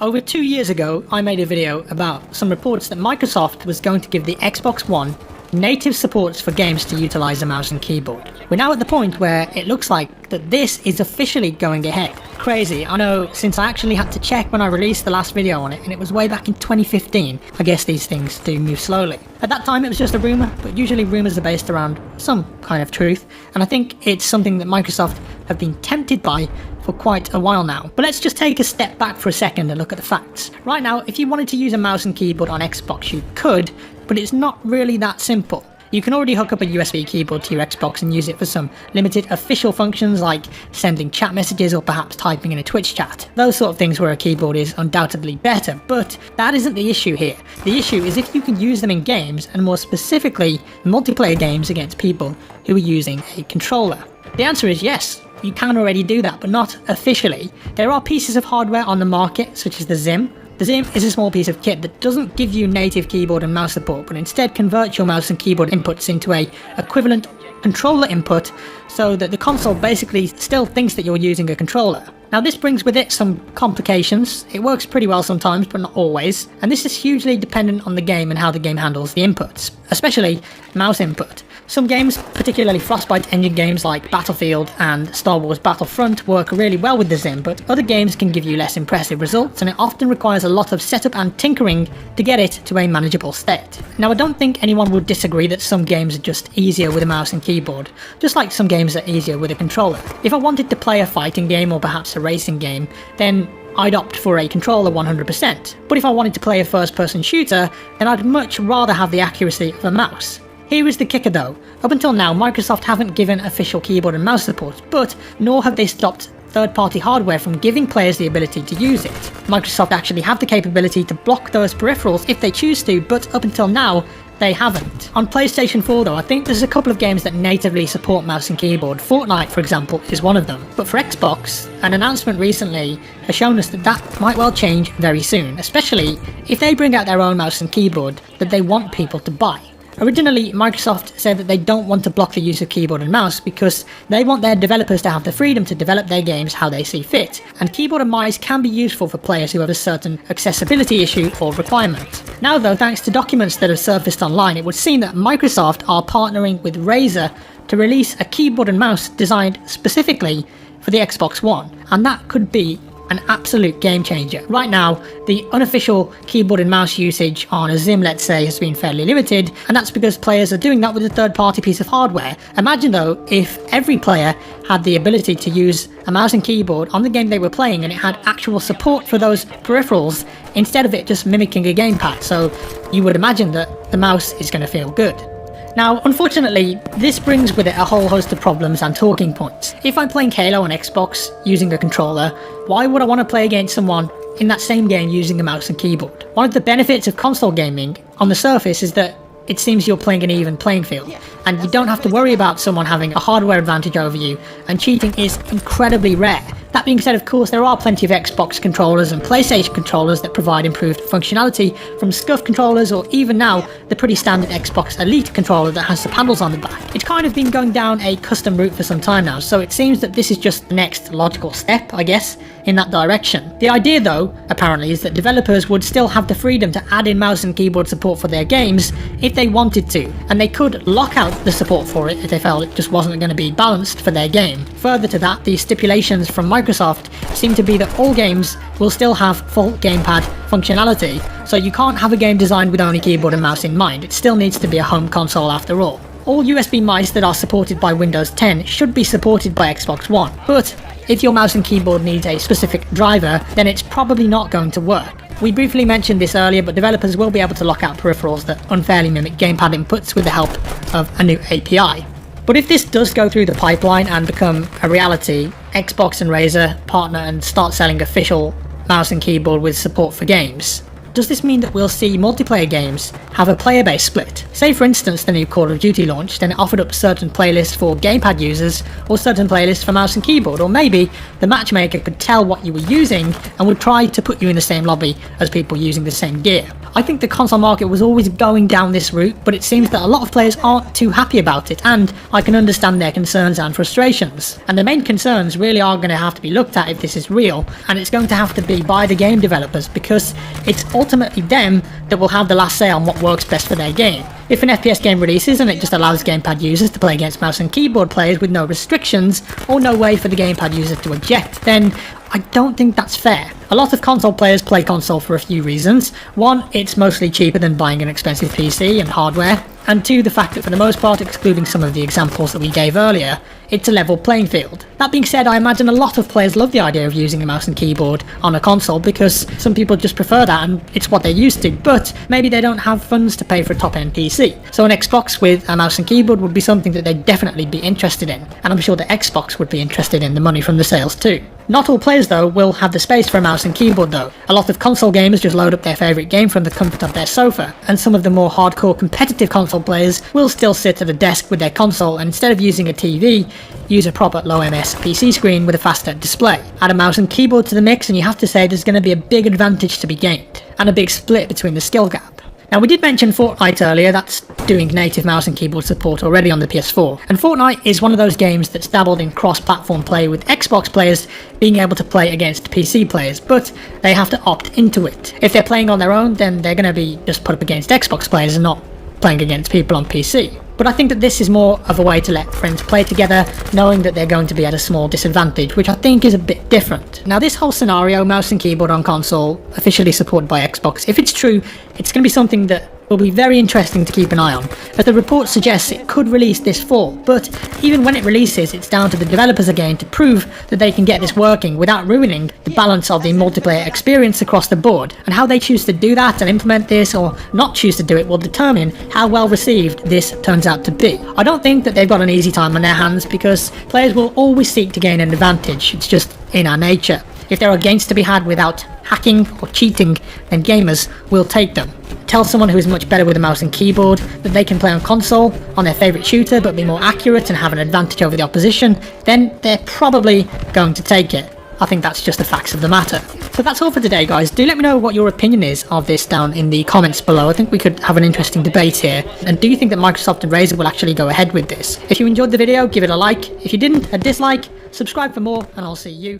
Over 2 years ago, I made a video about some reports that Microsoft was going to give the Xbox One native supports for games to utilize a mouse and keyboard. We're now at the point where it looks like that this is officially going ahead. Crazy, I know, since I actually had to check when I released the last video on it, and it was way back in 2015. I guess these things do move slowly. At that time it was just a rumour, but usually rumours are based around some kind of truth, and I think it's something that Microsoft have been tempted by for quite a while now. But let's just take a step back for a second and look at the facts. Right now, if you wanted to use a mouse and keyboard on Xbox, you could, but it's not really that simple. You can already hook up a USB keyboard to your Xbox and use it for some limited official functions like sending chat messages or perhaps typing in a Twitch chat. Those sort of things where a keyboard is undoubtedly better, but that isn't the issue here. The issue is if you can use them in games, and more specifically multiplayer games against people who are using a controller. The answer is yes. You can already do that, but not officially. There are pieces of hardware on the market, such as the Zim. The Zim is a small piece of kit that doesn't give you native keyboard and mouse support, but instead converts your mouse and keyboard inputs into a equivalent controller input, so that the console basically still thinks that you're using a controller. Now this brings with it some complications. It works pretty well sometimes, but not always, and this is hugely dependent on the game and how the game handles the inputs, especially mouse input. Some games, particularly Frostbite engine games like Battlefield and Star Wars Battlefront, work really well with the Zim, but other games can give you less impressive results, and it often requires a lot of setup and tinkering to get it to a manageable state. Now I don't think anyone would disagree that some games are just easier with a mouse and keyboard, just like some games are easier with a controller. If I wanted to play a fighting game or perhaps a racing game, then I'd opt for a controller 100%. But if I wanted to play a first-person shooter, then I'd much rather have the accuracy of a mouse. Here is the kicker though. Up until now, Microsoft haven't given official keyboard and mouse support, but nor have they stopped third-party hardware from giving players the ability to use it. Microsoft actually have the capability to block those peripherals if they choose to, but up until now, they haven't. On PlayStation 4 though, I think there's a couple of games that natively support mouse and keyboard. FortNite, for example, is one of them. But for Xbox, an announcement recently has shown us that that might well change very soon, especially if they bring out their own mouse and keyboard that they want people to buy. Originally, Microsoft said that they don't want to block the use of keyboard and mouse because they want their developers to have the freedom to develop their games how they see fit, and keyboard and mice can be useful for players who have a certain accessibility issue or requirement. Now though, thanks to documents that have surfaced online, it would seem that Microsoft are partnering with Razer to release a keyboard and mouse designed specifically for the Xbox One, and that could be an absolute game changer. Right now, the unofficial keyboard and mouse usage on a Zim, let's say, has been fairly limited, and that's because players are doing that with a third-party piece of hardware. Imagine though, if every player had the ability to use a mouse and keyboard on the game they were playing, and it had actual support for those peripherals, instead of it just mimicking a gamepad, so you would imagine that the mouse is going to feel good. Now, unfortunately, this brings with it a whole host of problems and talking points. If I'm playing Halo on Xbox using a controller, why would I want to play against someone in that same game using a mouse and keyboard? One of the benefits of console gaming on the surface is that it seems you're playing an even playing field, and you don't have to worry about someone having a hardware advantage over you, and cheating is incredibly rare. That being said, of course, there are plenty of Xbox controllers and PlayStation controllers that provide improved functionality, from SCUF controllers or even now the pretty standard Xbox Elite controller that has the paddles on the back. It's kind of been going down a custom route for some time now, so it seems that this is just the next logical step, I guess, in that direction. The idea though, apparently, is that developers would still have the freedom to add in mouse and keyboard support for their games if they wanted to, and they could lock out the support for it if they felt it just wasn't going to be balanced for their game. Further to that, the stipulations from Microsoft seem to be that all games will still have full gamepad functionality, so you can't have a game designed with only keyboard and mouse in mind. It still needs to be a home console after all. All USB mice that are supported by Windows 10 should be supported by Xbox One, but if your mouse and keyboard needs a specific driver, then it's probably not going to work. We briefly mentioned this earlier, but developers will be able to lock out peripherals that unfairly mimic gamepad inputs with the help of a new API. But if this does go through the pipeline and become a reality, Xbox and Razer partner and start selling official mouse and keyboard with support for games, does this mean that we'll see multiplayer games have a player base split? Say for instance the new Call of Duty launched and it offered up certain playlists for gamepad users or certain playlists for mouse and keyboard, or maybe the matchmaker could tell what you were using and would try to put you in the same lobby as people using the same gear. I think the console market was always going down this route, but it seems that a lot of players aren't too happy about it, and I can understand their concerns and frustrations. And the main concerns really are going to have to be looked at if this is real, and it's going to have to be by the game developers, because it's ultimately them that will have the last say on what works best for their game. If an FPS game releases and it just allows gamepad users to play against mouse and keyboard players with no restrictions, or no way for the gamepad user to eject, then I don't think that's fair. A lot of console players play console for a few reasons. One, it's mostly cheaper than buying an expensive PC and hardware. And two, the fact that for the most part, excluding some of the examples that we gave earlier, it's a level playing field. That being said, I imagine a lot of players love the idea of using a mouse and keyboard on a console because some people just prefer that and it's what they're used to, but maybe they don't have funds to pay for a top-end PC. So an Xbox with a mouse and keyboard would be something that they'd definitely be interested in, and I'm sure the Xbox would be interested in the money from the sales too. Not all players though will have the space for a mouse and keyboard though. A lot of console gamers just load up their favourite game from the comfort of their sofa, and some of the more hardcore competitive console players will still sit at a desk with their console and instead of using a TV, use a proper low ms PC screen with a faster display. Add a mouse and keyboard to the mix and you have to say there's going to be a big advantage to be gained, and a big split between the skill gap. Now we did mention FortNite earlier, that's doing native mouse and keyboard support already on the PS4, and FortNite is one of those games that's dabbled in cross-platform play with Xbox players being able to play against PC players, but they have to opt into it. If they're playing on their own, then they're going to be just put up against Xbox players and not playing against people on PC. But I think that this is more of a way to let friends play together, knowing that they're going to be at a small disadvantage, which I think is a bit different. Now this whole scenario, mouse and keyboard on console, officially supported by Xbox, if it's true, it's going to be something that will be very interesting to keep an eye on, as the report suggests it could release this fall, but even when it releases, it's down to the developers again to prove that they can get this working without ruining the balance of the multiplayer experience across the board, and how they choose to do that and implement this or not choose to do it will determine how well received this turns out to be. I don't think that they've got an easy time on their hands because players will always seek to gain an advantage, it's just in our nature. If there are gains to be had without hacking or cheating, then gamers will take them. Tell someone who is much better with a mouse and keyboard that they can play on console, on their favourite shooter, but be more accurate and have an advantage over the opposition, then they're probably going to take it. I think that's just the facts of the matter. So that's all for today guys. Do let me know what your opinion is of this down in the comments below. I think we could have an interesting debate here. And do you think that Microsoft and Razer will actually go ahead with this? If you enjoyed the video, give it a like. If you didn't, a dislike. Subscribe for more, and I'll see you